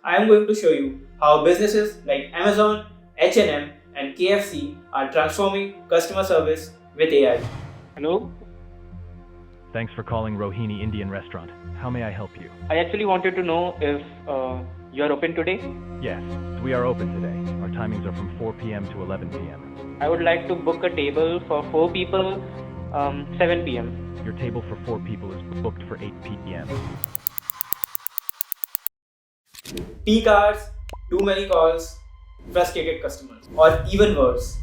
I am going to show you how businesses like Amazon, H&M, and KFC are transforming customer service with AI. Hello, Thanks for calling Rohini Indian Restaurant. How may I help you? I actually wanted to know if you are open today. Yes, we are open today. Our timings are from 4 p.m. to 11 p.m. I would like to book a table for 4 people, 7 p.m. Your table for 4 people is booked for 8 p.m. Peak hours, too many calls, frustrated customers, or even worse,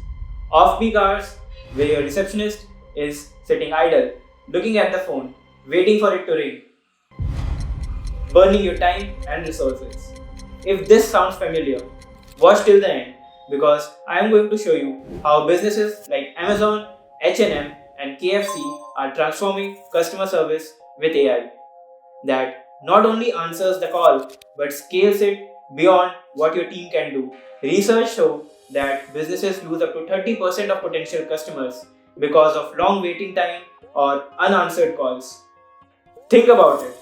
off-peak hours where your receptionist is sitting idle, looking at the phone, waiting for it to ring, burning your time and resources. If this sounds familiar, watch till the end because I am going to show you how businesses like Amazon, H&M, and KFC are transforming customer service with AI that not only answers the call but scales it beyond what your team can do. Research shows that businesses lose up to 30% of potential customers because of long waiting time or unanswered calls. Think about it.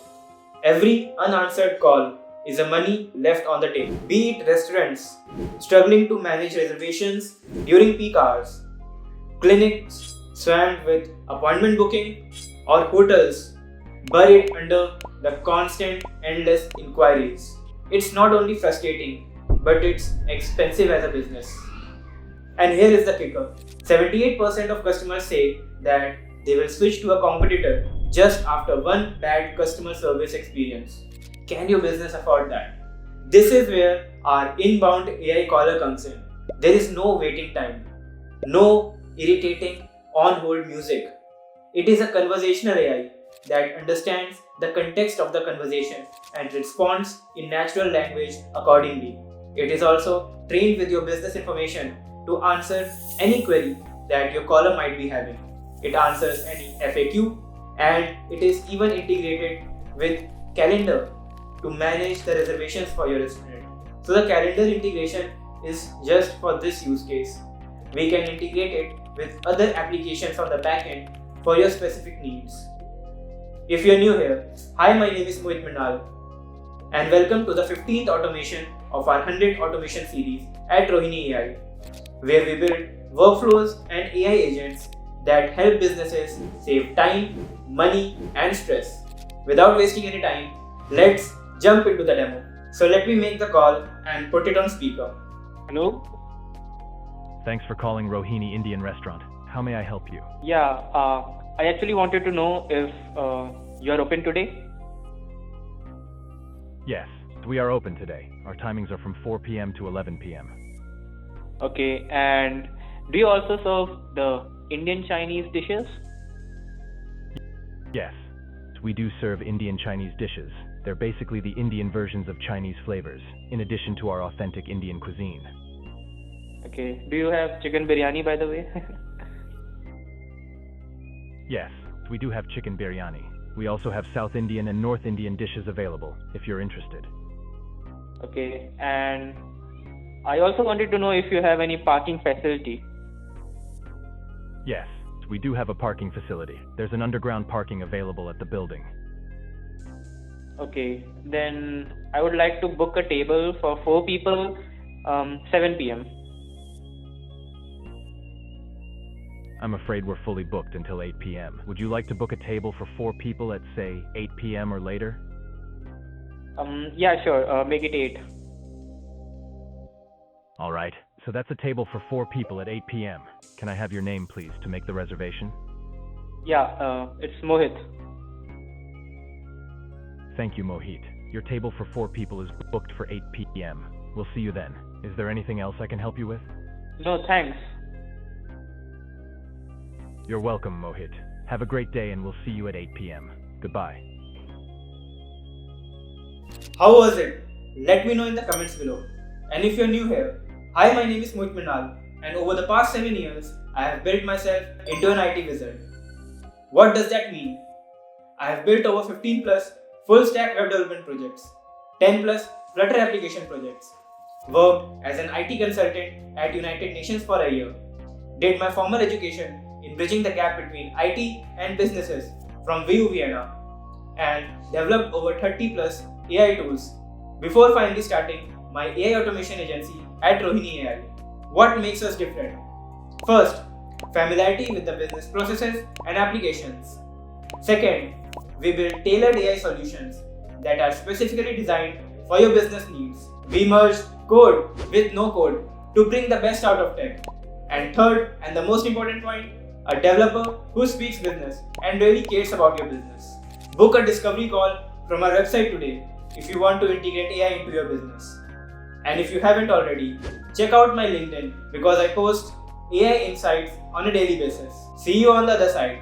Every unanswered call is a money left on the table. Be it restaurants struggling to manage reservations during peak hours, clinics swamped with appointment booking, or hotels buried under the constant, endless inquiries. It's not only frustrating, but it's expensive as a business. And here is the kicker 78% of customers say that they will switch to a competitor just after one bad customer service experience. Can your business afford that? This is where our inbound AI caller comes in. There is no waiting time, no irritating on hold music. It is a conversational AI that understands the context of the conversation and responds in natural language accordingly. It is also trained with your business information to answer any query that your caller might be having. It answers any FAQ and it is even integrated with Calendar to manage the reservations for your restaurant. So the Calendar integration is just for this use case. We can integrate it with other applications on the backend for your specific needs. If you're new here, hi, my name is Mohit Minal and welcome to the 15th automation of our 100 automation series at Rohini AI, where we build workflows and AI agents that help businesses save time, money, and stress. Without wasting any time, let's jump into the demo. So let me make the call and put it on speaker. Hello, Thanks for calling Rohini Indian Restaurant. How may I help you? yeah, I actually wanted to know if you are open today. Yes, we are open today. Our timings are from 4 p.m. to 11 p.m. Okay, and do you also serve the Indian Chinese dishes? Yes, we do serve Indian Chinese dishes. They're basically the Indian versions of Chinese flavors, in addition to our authentic Indian cuisine. Okay, do you have chicken biryani by the way? Yes, we do have chicken biryani. We also have South Indian and North Indian dishes available, if you're interested. Okay, and I also wanted to know if you have any parking facility. Yes, we do have a parking facility. There's an underground parking available at the building. Okay, then I would like to book a table for 4 people, 7 p.m. I'm afraid we're fully booked until 8 p.m. Would you like to book a table for 4 people at, say, 8 p.m. or later? Yeah, sure, make it 8. All right, so that's a table for 4 people at 8 p.m. Can I have your name, please, to make the reservation? Yeah, it's Mohit. Thank you, Mohit. Your table for 4 people is booked for 8 p.m. We'll see you then. Is there anything else I can help you with? No, thanks. You're welcome, Mohit. Have a great day and we'll see you at 8 p.m. Goodbye. How was it? Let me know in the comments below. And if you're new here, hi, my name is Mohit Minal and over the past 7 years, I have built myself into an IT wizard. What does that mean? I have built over 15 plus full stack web development projects, 10 plus Flutter application projects, worked as an IT consultant at United Nations for a year, did my formal education in bridging the gap between IT and businesses from VU Vienna, and developed over 30 plus AI tools before finally starting my AI automation agency at Rohini AI. What makes us different? First, familiarity with the business processes and applications. Second, we build tailored AI solutions that are specifically designed for your business needs. We merge code with no code to bring the best out of tech. And third, and the most important point, a developer who speaks business and really cares about your business. Book a discovery call from our website today if you want to integrate AI into your business. And if you haven't already, check out my LinkedIn because I post AI insights on a daily basis. See you on the other side.